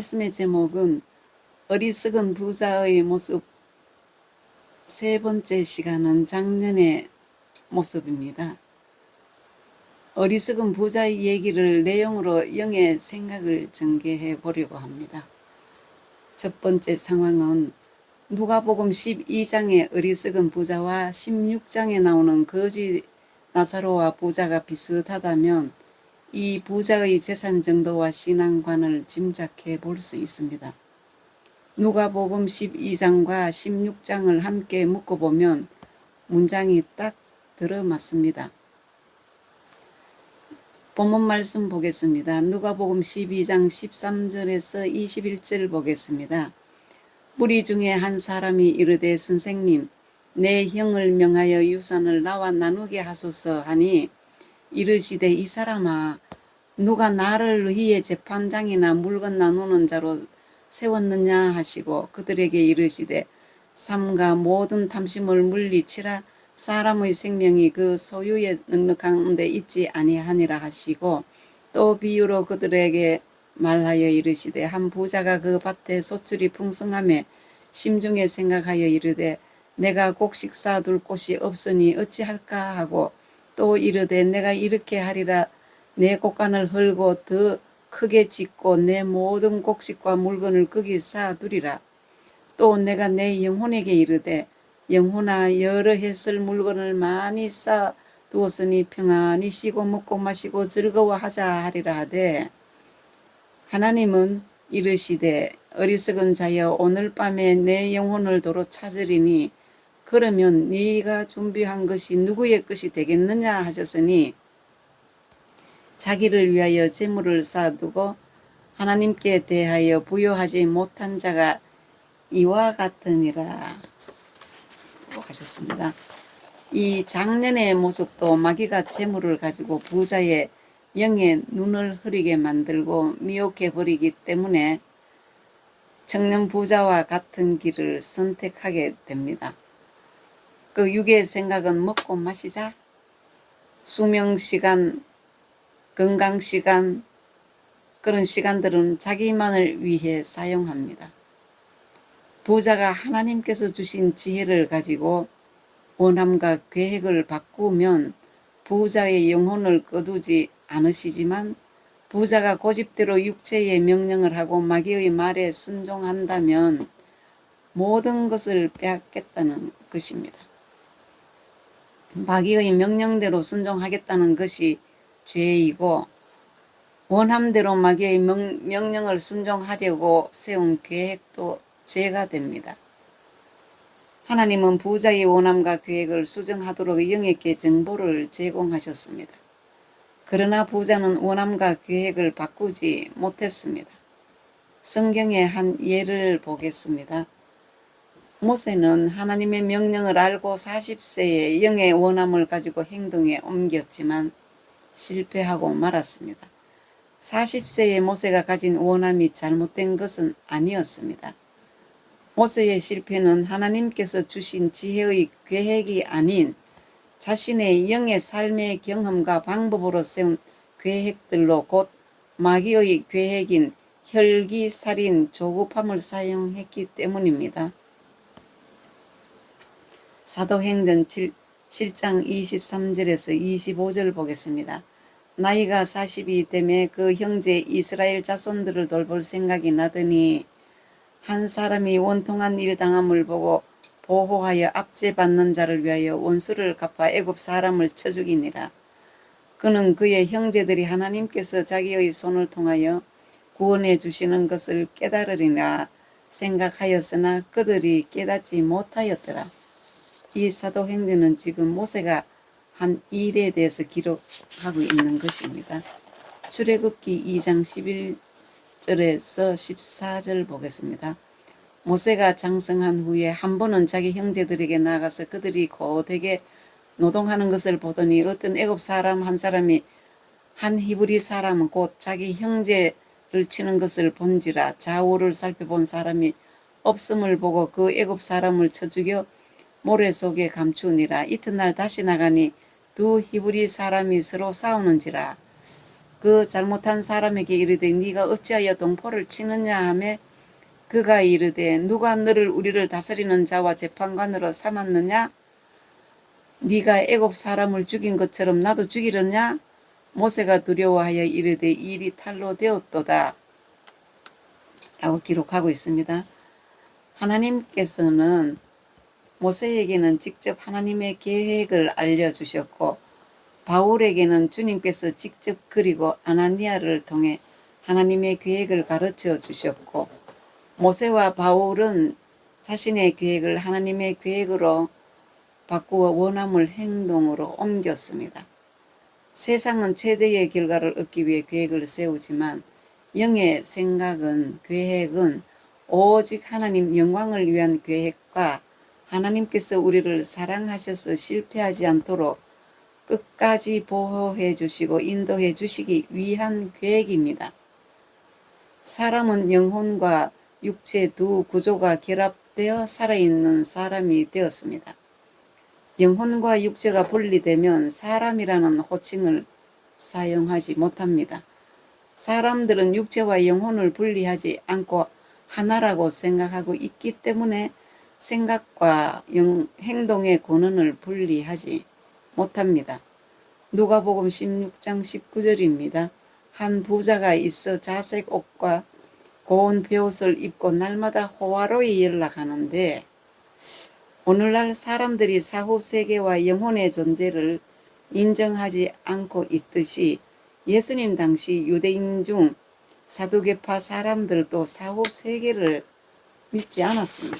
말씀의 제목은 어리석은 부자의 모습. 세 번째 시간은 작년의 모습입니다. 어리석은 부자의 얘기를 내용으로 영의 생각을 전개해 보려고 합니다. 첫 번째 상황은 누가복음 12장의 어리석은 부자와 16장에 나오는 거지 나사로와 부자가 비슷하다면 이 부자의 재산 정도와 신앙관을 짐작해 볼 수 있습니다. 누가복음 12장과 16장을 함께 묶어보면 문장이 딱 들어맞습니다. 본문 말씀 보겠습니다. 누가복음 12장 13절에서 21절 보겠습니다. 무리 중에 한 사람이 이르되 선생님, 내 형을 명하여 유산을 나와 나누게 하소서 하니 이르시되 이 사람아, 누가 나를 너희의 재판장이나 물건 나누는 자로 세웠느냐 하시고 그들에게 이르시되 삼가 모든 탐심을 물리치라. 사람의 생명이 그 소유에 넉넉한 데 있지 아니하니라 하시고 또 비유로 그들에게 말하여 이르시되 한 부자가 그 밭에 소출이 풍성하매 심중에 생각하여 이르되 내가 곡식 쌓아둘 곳이 없으니 어찌할까 하고 또 이르되 내가 이렇게 하리라. 내 곡간을 헐고 더 크게 짓고 내 모든 곡식과 물건을 거기 쌓아두리라. 또 내가 내 영혼에게 이르되 영혼아, 여러 해 쓸 물건을 많이 쌓아두었으니 평안히 쉬고 먹고 마시고 즐거워하자 하리라 하되 하나님은 이르시되 어리석은 자여 오늘 밤에 내 영혼을 도로 찾으리니 그러면 네가 준비한 것이 누구의 것이 되겠느냐 하셨으니 자기를 위하여 재물을 쌓아두고 하나님께 대하여 부여하지 못한 자가 이와 같으니라 하셨습니다. 이 작년의 모습도 마귀가 재물을 가지고 부자의 영의 눈을 흐리게 만들고 미혹해 버리기 때문에 청년 부자와 같은 길을 선택하게 됩니다. 그 육의 생각은 먹고 마시자, 수명시간, 건강시간, 그런 시간들은 자기만을 위해 사용합니다. 부자가 하나님께서 주신 지혜를 가지고 원함과 계획을 바꾸면 부자의 영혼을 거두지 않으시지만 부자가 고집대로 육체의 명령을 하고 마귀의 말에 순종한다면 모든 것을 빼앗겠다는 것입니다. 마귀의 명령대로 순종하겠다는 것이 죄이고 원함대로 마귀의 명령을 순종하려고 세운 계획도 죄가 됩니다. 하나님은 부자의 원함과 계획을 수정하도록 영에게 정보를 제공하셨습니다. 그러나 부자는 원함과 계획을 바꾸지 못했습니다. 성경의 한 예를 보겠습니다. 모세는 하나님의 명령을 알고 40세에 영의 원함을 가지고 행동에 옮겼지만 실패하고 말았습니다. 40세에 모세가 가진 원함이 잘못된 것은 아니었습니다. 모세의 실패는 하나님께서 주신 지혜의 계획이 아닌 자신의 영의 삶의 경험과 방법으로 세운 계획들로 곧 마귀의 계획인 혈기, 살인, 조급함을 사용했기 때문입니다. 사도행전 7장 23절에서 25절 보겠습니다. 나이가 40이 되매 그 형제 이스라엘 자손들을 돌볼 생각이 나더니 한 사람이 원통한 일 당함을 보고 보호하여 압제받는 자를 위하여 원수를 갚아 애굽 사람을 쳐 죽이니라. 그는 그의 형제들이 하나님께서 자기의 손을 통하여 구원해 주시는 것을 깨달으리라 생각하였으나 그들이 깨닫지 못하였더라. 이 사도행전은 지금 모세가 한 일에 대해서 기록하고 있는 것입니다. 출애굽기 2장 11절에서 14절 보겠습니다. 모세가 장성한 후에 한 번은 자기 형제들에게 나가서 그들이 고되게 노동하는 것을 보더니 어떤 애굽 사람 한 사람이 한 히브리 사람 곧 자기 형제를 치는 것을 본지라. 좌우를 살펴본 사람이 없음을 보고 그 애굽 사람을 쳐 죽여 모래 속에 감추니라. 이튿날 다시 나가니 두 히브리 사람이 서로 싸우는지라. 그 잘못한 사람에게 이르되 네가 어찌하여 동포를 치느냐 하며 그가 이르되 누가 너를 우리를 다스리는 자와 재판관으로 삼았느냐? 네가 애굽 사람을 죽인 것처럼 나도 죽이려냐? 모세가 두려워하여 이르되 이 일이 탈로 되었도다 라고 기록하고 있습니다. 하나님께서는 모세에게는 직접 하나님의 계획을 알려주셨고 바울에게는 주님께서 직접 그리고 아나니아를 통해 하나님의 계획을 가르쳐 주셨고 모세와 바울은 자신의 계획을 하나님의 계획으로 바꾸어 원함을 행동으로 옮겼습니다. 세상은 최대의 결과를 얻기 위해 계획을 세우지만 영의 생각은 계획은 오직 하나님 영광을 위한 계획과 하나님께서 우리를 사랑하셔서 실패하지 않도록 끝까지 보호해 주시고 인도해 주시기 위한 계획입니다. 사람은 영혼과 육체 두 구조가 결합되어 살아있는 사람이 되었습니다. 영혼과 육체가 분리되면 사람이라는 호칭을 사용하지 못합니다. 사람들은 육체와 영혼을 분리하지 않고 하나라고 생각하고 있기 때문에 생각과 행동의 권한을 분리하지 못합니다. 누가복음 16장 19절입니다. 한 부자가 있어 자색 옷과 고운 베옷을 입고 날마다 호화로이 연락하는데 오늘날 사람들이 사후 세계와 영혼의 존재를 인정하지 않고 있듯이 예수님 당시 유대인 중 사두개파 사람들도 사후 세계를 믿지 않았습니다.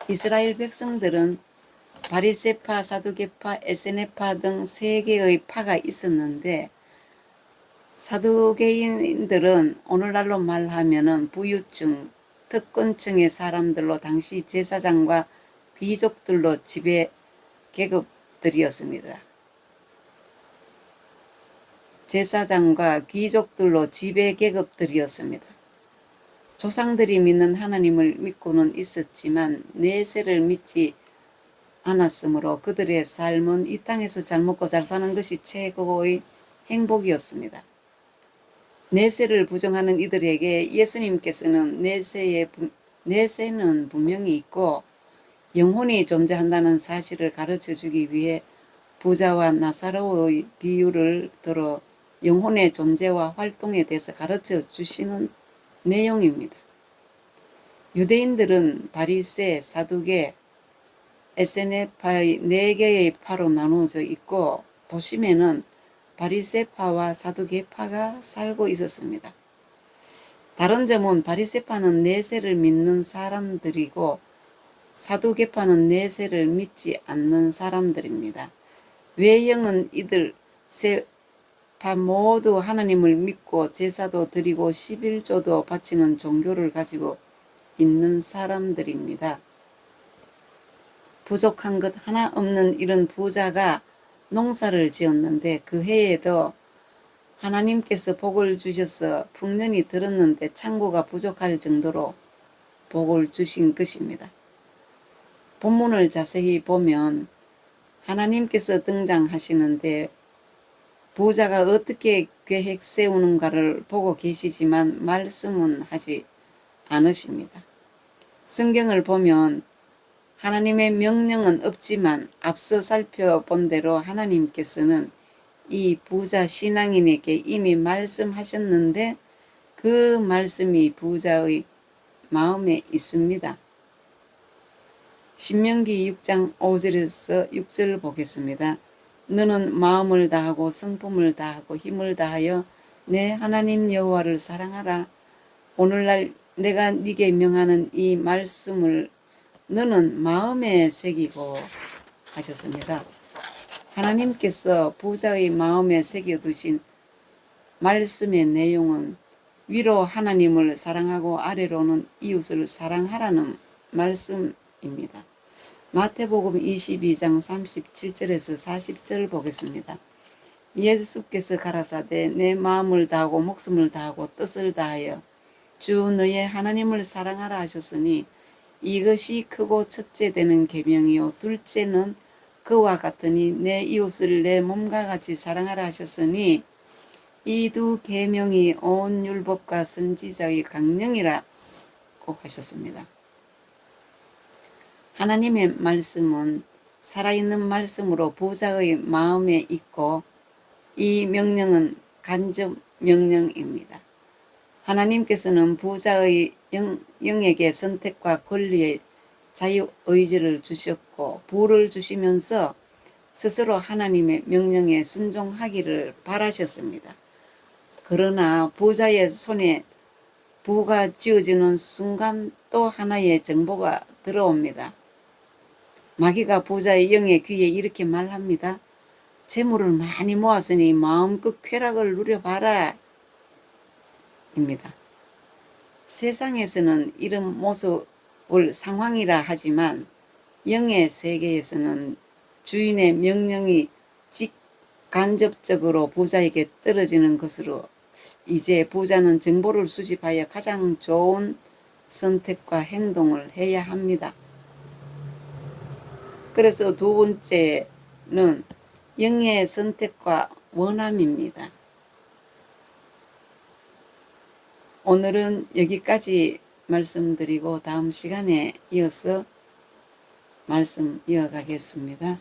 이스라엘 백성들은 바리새파, 사두개파, 에세네파 등 세 개의 파가 있었는데 사두개인들은 오늘날로 말하면 부유층, 특권층의 사람들로 당시 제사장과 귀족들로 지배 계급들이었습니다. 제사장과 귀족들로 지배 계급들이었습니다. 조상들이 믿는 하나님을 믿고는 있었지만 내세를 믿지 않았으므로 그들의 삶은 이 땅에서 잘 먹고 잘 사는 것이 최고의 행복이었습니다. 내세를 부정하는 이들에게 예수님께서는 내세는 분명히 있고 영혼이 존재한다는 사실을 가르쳐 주기 위해 부자와 나사로의 비유를 들어 영혼의 존재와 활동에 대해서 가르쳐 주시는 내용입니다. 유대인들은 바리새, 사두개, 에세네파의 4개의 파로 나누어져 있고 도심에는 바리새파와 사두개파가 살고 있었습니다. 다른 점은 바리새파는 내세를 믿는 사람들이고 사두개파는 내세를 믿지 않는 사람들입니다. 외형은 이들 세 파 모두 하나님을 믿고 제사도 드리고 11조도 바치는 종교를 가지고 있는 사람들입니다. 부족한 것 하나 없는 이런 부자가 농사를 지었는데 그 해에도 하나님께서 복을 주셔서 풍년이 들었는데 창고가 부족할 정도로 복을 주신 것입니다. 본문을 자세히 보면 하나님께서 등장하시는데 부자가 어떻게 계획 세우는가를 보고 계시지만 말씀은 하지 않으십니다. 성경을 보면 하나님의 명령은 없지만 앞서 살펴본 대로 하나님께서는 이 부자 신앙인에게 이미 말씀하셨는데 그 말씀이 부자의 마음에 있습니다. 신명기 6장 5절에서 6절 보겠습니다. 너는 마음을 다하고 성품을 다하고 힘을 다하여 내 하나님 여호와를 사랑하라. 오늘날 내가 네게 명하는 이 말씀을 너는 마음에 새기고 하셨습니다. 하나님께서 부자의 마음에 새겨두신 말씀의 내용은 위로 하나님을 사랑하고 아래로는 이웃을 사랑하라는 말씀입니다. 마태복음 22장 37절에서 40절 보겠습니다. 예수께서 가라사대 내 마음을 다하고 목숨을 다하고 뜻을 다하여 주 너의 하나님을 사랑하라 하셨으니 이것이 크고 첫째 되는 계명이요 둘째는 그와 같으니 내 이웃을 내 몸과 같이 사랑하라 하셨으니 이 두 계명이 온 율법과 선지자의 강령이라고 하셨습니다. 하나님의 말씀은 살아있는 말씀으로 부자의 마음에 있고 이 명령은 간접 명령입니다. 하나님께서는 부자의 영에게 선택과 권리의 자유의지를 주셨고 부를 주시면서 스스로 하나님의 명령에 순종하기를 바라셨습니다. 그러나 부자의 손에 부가 쥐어지는 순간 또 하나의 정보가 들어옵니다. 마귀가 부자의 영의 귀에 이렇게 말합니다. 재물을 많이 모았으니 마음껏 쾌락을 누려봐라 입니다. 세상에서는 이런 모습을 상황이라 하지만 영의 세계에서는 주인의 명령이 직간접적으로 부자에게 떨어지는 것으로 이제 부자는 정보를 수집하여 가장 좋은 선택과 행동을 해야 합니다. 그래서 두 번째는 영의 선택과 원함입니다. 오늘은 여기까지 말씀드리고 다음 시간에 이어서 말씀 이어가겠습니다.